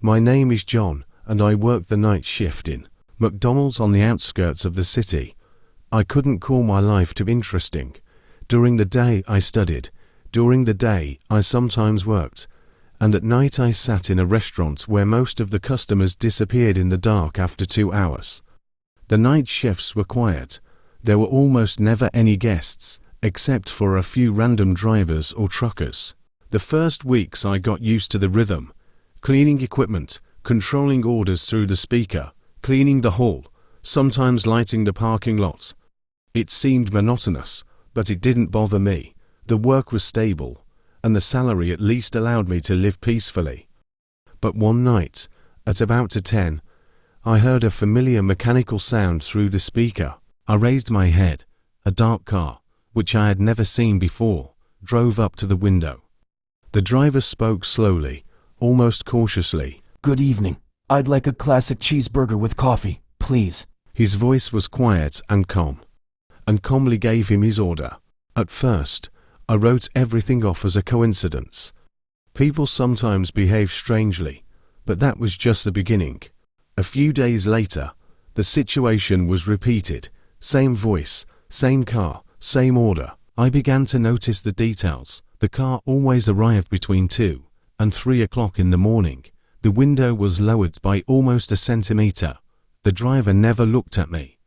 My name is John, and I work the night shift in McDonald's on the outskirts of the city. I couldn't call my life too interesting. During the day I studied. During the day I sometimes worked. And at night I sat in a restaurant where most of the customers disappeared in the dark after 2 hours. The night shifts were quiet. There were almost never any guests, except for a few random drivers or truckers. The first weeks I got used to the rhythm. Cleaning equipment, controlling orders through the speaker, cleaning the hall, sometimes lighting the parking lot. It seemed monotonous, but it didn't bother me. The work was stable, and the salary at least allowed me to live peacefully. But one night, at about 10, I heard a familiar mechanical sound through the speaker. I raised my head. A dark car, which I had never seen before, drove up to the window. The driver spoke slowly, almost cautiously. "Good evening. I'd like a classic cheeseburger with coffee, please." His voice was quiet and calm, and calmly gave him his order. At first, I wrote everything off as a coincidence. People sometimes behave strangely, but that was just the beginning. A few days later, the situation was repeated. Same voice, same car, same order. I began to notice the details. The car always arrived between 2 and 3 o'clock in the morning. The window was lowered by almost a centimeter. The driver never looked at me.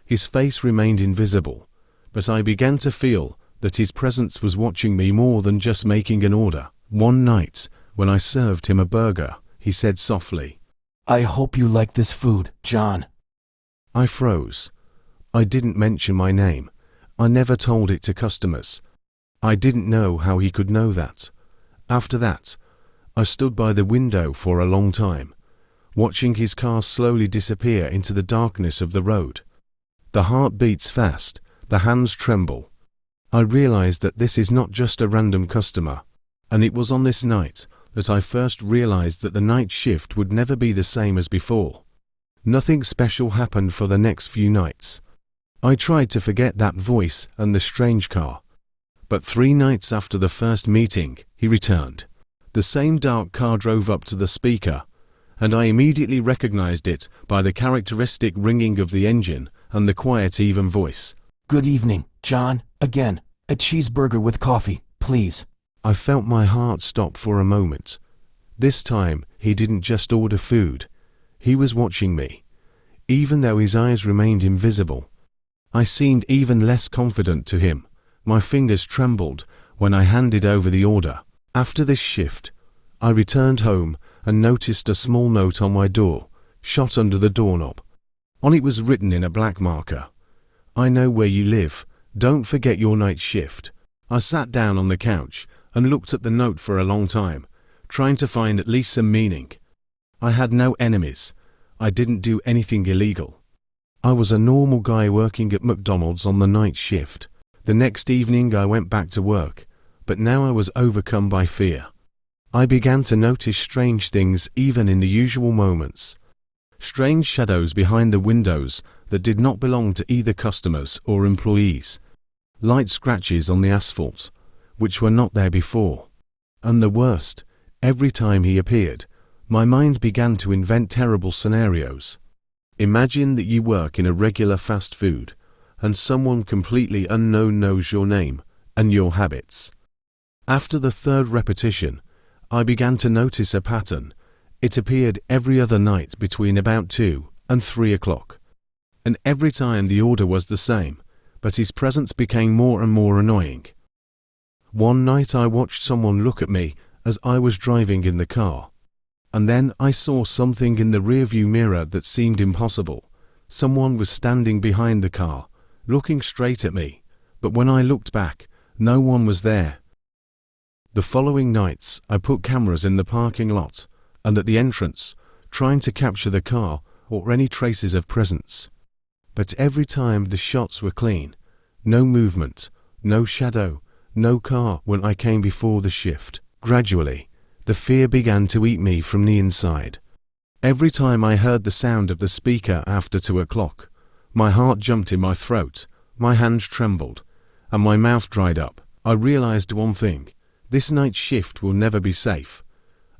His face remained invisible, but I began to feel that his presence was watching me more than just making an order. One night, when I served him a burger, he said softly, "I hope you like this food, John." I froze. I didn't mention my name. I never told it to customers. I didn't know how he could know that. After that, I stood by the window for a long time, watching his car slowly disappear into the darkness of the road. The heart beats fast, the hands tremble. I realized that this is not just a random customer, and it was on this night that I first realized that the night shift would never be the same as before. Nothing special happened for the next few nights. I tried to forget that voice and the strange car. But 3 nights after the first meeting, he returned. The same dark car drove up to the speaker, and I immediately recognized it by the characteristic ringing of the engine and the quiet, even voice. "Good evening, John. Again, a cheeseburger with coffee, please." I felt my heart stop for a moment. This time, he didn't just order food. He was watching me. Even though his eyes remained invisible, I seemed even less confident to him. My fingers trembled when I handed over the order. After this shift, I returned home and noticed a small note on my door, shot under the doorknob. On it was written in a black marker, "I know where you live. Don't forget your night shift." I sat down on the couch and looked at the note for a long time, trying to find at least some meaning. I had no enemies. I didn't do anything illegal. I was a normal guy working at McDonald's on the night shift. The next evening I went back to work, but now I was overcome by fear. I began to notice strange things even in the usual moments. Strange shadows behind the windows that did not belong to either customers or employees. Light scratches on the asphalt, which were not there before. And the worst, every time he appeared, my mind began to invent terrible scenarios. Imagine that you work in a regular fast food, and someone completely unknown knows your name and your habits. After the 3rd repetition, I began to notice a pattern. It appeared every other night between about 2 and 3 o'clock. And every time the order was the same, but his presence became more and more annoying. One night I watched someone look at me as I was driving in the car. And then I saw something in the rearview mirror that seemed impossible. Someone was standing behind the car, looking straight at me, but when I looked back, no one was there. The following nights, I put cameras in the parking lot and at the entrance, trying to capture the car or any traces of presence. But every time the shots were clean. No movement, no shadow, no car when I came before the shift. Gradually, the fear began to eat me from the inside. Every time I heard the sound of the speaker after 2 o'clock, my heart jumped in my throat, my hands trembled, and my mouth dried up. I realized one thing: this night shift will never be safe.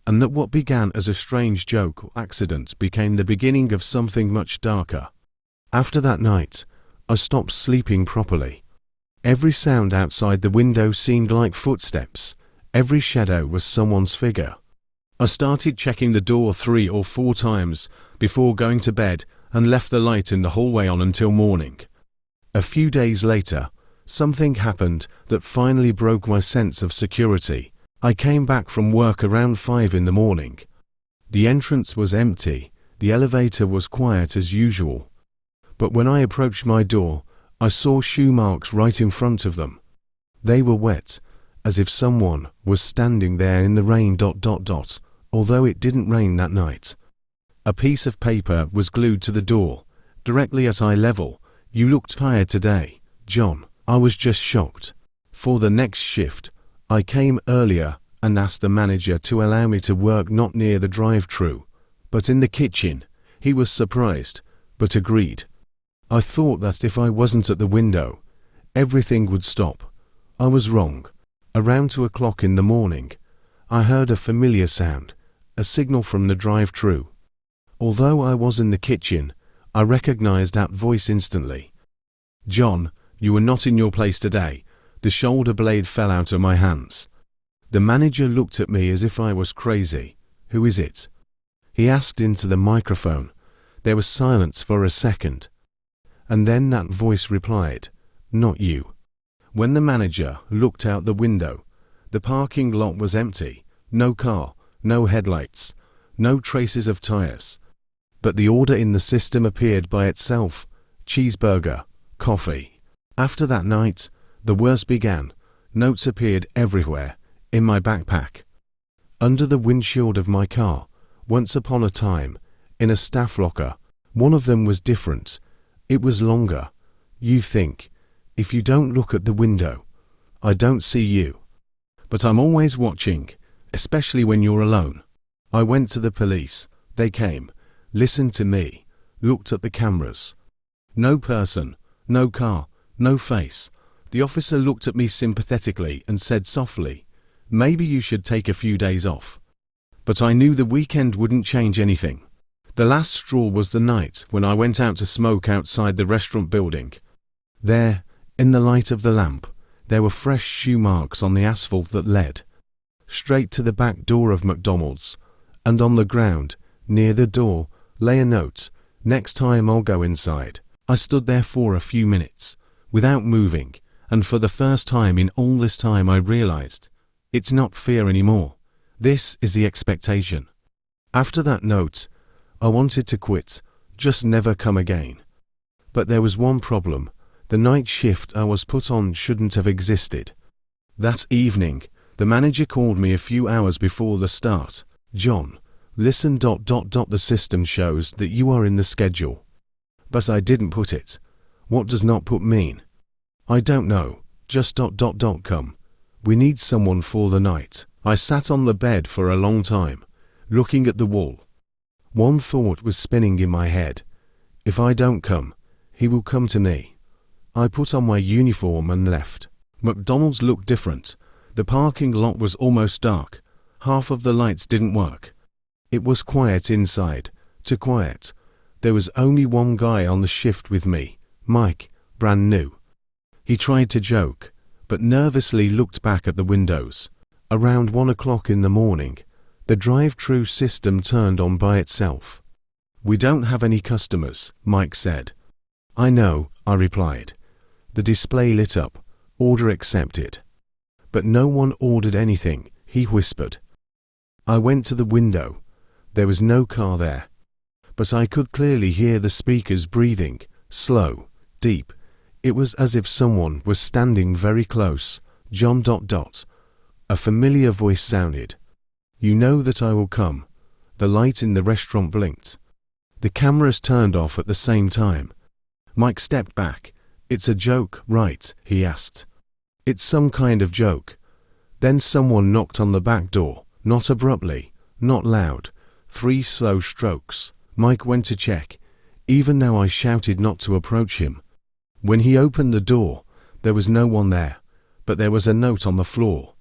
and that what began as a strange joke or accident became the beginning of something much darker. After that night, I stopped sleeping properly. Every sound outside the window seemed like footsteps. Every shadow was someone's figure. I started checking the door 3 or 4 times before going to bed and left the light in the hallway on until morning. A few days later, something happened that finally broke my sense of security. I came back from work around 5 in the morning. The entrance was empty. The elevator was quiet as usual. But when I approached my door, I saw shoe marks right in front of them. They were wet, as if someone was standing there in the rain. Although it didn't rain that night. A piece of paper was glued to the door, directly at eye level. "You look tired today, John." I was just shocked. For the next shift, I came earlier and asked the manager to allow me to work not near the drive-thru, but in the kitchen. He was surprised, but agreed. I thought that if I wasn't at the window, everything would stop. I was wrong. Around 2 o'clock in the morning, I heard a familiar sound, a signal from the drive-thru. Although I was in the kitchen, I recognized that voice instantly. "John, you were not in your place today." The shoulder blade fell out of my hands. The manager looked at me as if I was crazy. "Who is it?" he asked into the microphone. There was silence for a second. And then that voice replied, "Not you." When the manager looked out the window, the parking lot was empty. No car, no headlights, no traces of tires. But the order in the system appeared by itself: cheeseburger, coffee. After that night, the worst began. Notes appeared everywhere, in my backpack, under the windshield of my car, once upon a time, in a staff locker. One of them was different. It was longer. "You think, if you don't look at the window, I don't see you. But I'm always watching, especially when you're alone." I went to the police. They came, listened to me, looked at the cameras. No person, no car, no face. The officer looked at me sympathetically and said softly, "Maybe you should take a few days off." But I knew the weekend wouldn't change anything. The last straw was the night when I went out to smoke outside the restaurant building. There, in the light of the lamp, there were fresh shoe marks on the asphalt that led straight to the back door of McDonald's, and on the ground, near the door, lay a note: "Next time I'll go inside." I stood there for a few minutes, without moving, and for the first time in all this time I realized, it's not fear anymore. This is the expectation. After that note, I wanted to quit, just never come again. But there was one problem. The night shift I was put on shouldn't have existed. That evening, the manager called me a few hours before the start. "John, listen. The system shows that you are in the schedule." But I didn't put it. What does not put mean? "I don't know. Just come. We need someone for the night." I sat on the bed for a long time, looking at the wall. One thought was spinning in my head. If I don't come, he will come to me. I put on my uniform and left. McDonald's looked different. The parking lot was almost dark. Half of the lights didn't work. It was quiet inside. Too quiet. There was only one guy on the shift with me, Mike, brand new. He tried to joke, but nervously looked back at the windows. Around 1 o'clock in the morning, the drive-thru system turned on by itself. "We don't have any customers," Mike said. "I know," I replied. The display lit up. "Order accepted." "But no one ordered anything," he whispered. I went to the window. There was no car there. But I could clearly hear the speakers breathing, slow, deep. It was as if someone was standing very close. "John. A familiar voice sounded. "You know that I will come." The light in the restaurant blinked. The cameras turned off at the same time. Mike stepped back. "It's a joke, right?" he asked. "It's some kind of joke." Then someone knocked on the back door, not abruptly, not loud. 3 slow strokes. Mike went to check, even though I shouted not to approach him. When he opened the door, there was no one there, but there was a note on the floor.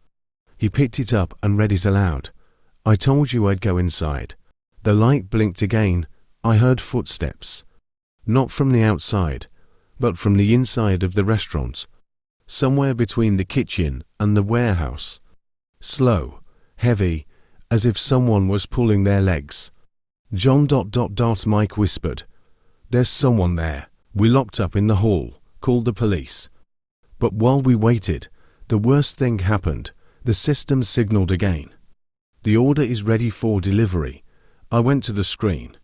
He picked it up and read it aloud. I told you I'd go inside. The light blinked again. I heard footsteps. Not from the outside, but from the inside of the restaurant. Somewhere between the kitchen and the warehouse. Slow, heavy, as if someone was pulling their legs. John ... Mike whispered. There's someone there. We locked up in the hall, called the police. But while we waited, the worst thing happened. The system signaled again. The order is ready for delivery. I went to the screen.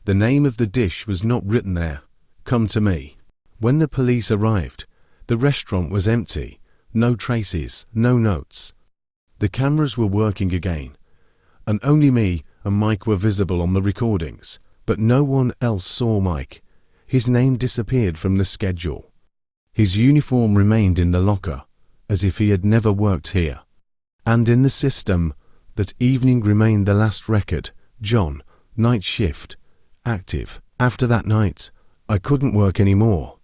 The name of the dish was not written there. Come to me. When the police arrived, the restaurant was empty. No traces, no notes. The cameras were working again, and only me and Mike were visible on the recordings, but no one else saw Mike. His name disappeared from the schedule. His uniform remained in the locker, as if he had never worked here. And in the system, that evening remained the last record. John, night shift, active. After that night, I couldn't work anymore.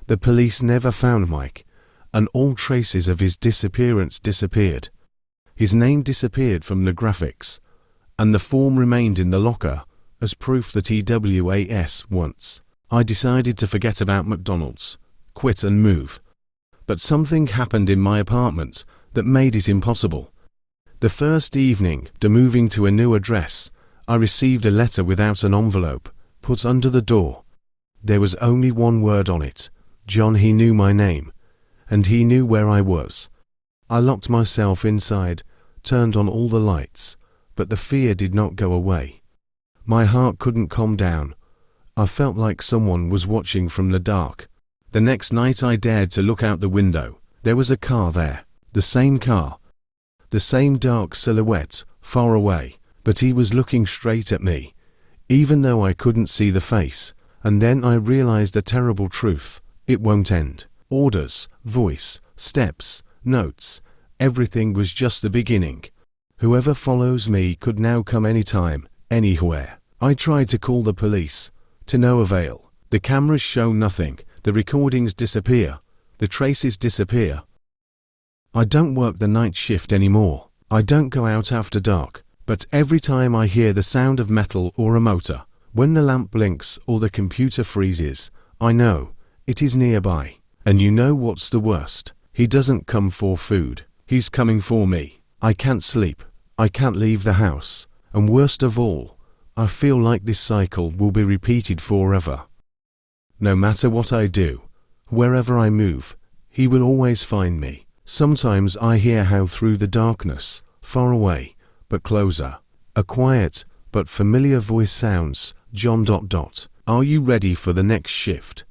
The police never found Mike, and all traces of his disappearance disappeared. His name disappeared from the graphics, and the form remained in the locker as proof that he was once. I decided to forget about McDonald's, quit and move. But something happened in my apartment that made it impossible. The first evening after moving to a new address, I received a letter without an envelope, put under the door. There was only one word on it. John. He knew my name, and he knew where I was. I locked myself inside, turned on all the lights, but the fear did not go away. My heart couldn't calm down. I felt like someone was watching from the dark. The next night I dared to look out the window. There was a car there, the same car, the same dark silhouette, far away, but he was looking straight at me, even though I couldn't see the face. And then I realized a terrible truth. It won't end. Orders, voice, steps, notes, everything was just the beginning. Whoever follows me could now come anytime, anywhere. I tried to call the police, to no avail. The cameras show nothing, the recordings disappear, the traces disappear. I don't work the night shift anymore. I don't go out after dark, but every time I hear the sound of metal or a motor, when the lamp blinks or the computer freezes, I know it is nearby. And you know what's the worst? He doesn't come for food. He's coming for me. I can't sleep. I can't leave the house. And worst of all, I feel like this cycle will be repeated forever. No matter what I do, wherever I move, he will always find me. Sometimes I hear how through the darkness, far away, but closer, a quiet but familiar voice sounds. John. Are you ready for the next shift?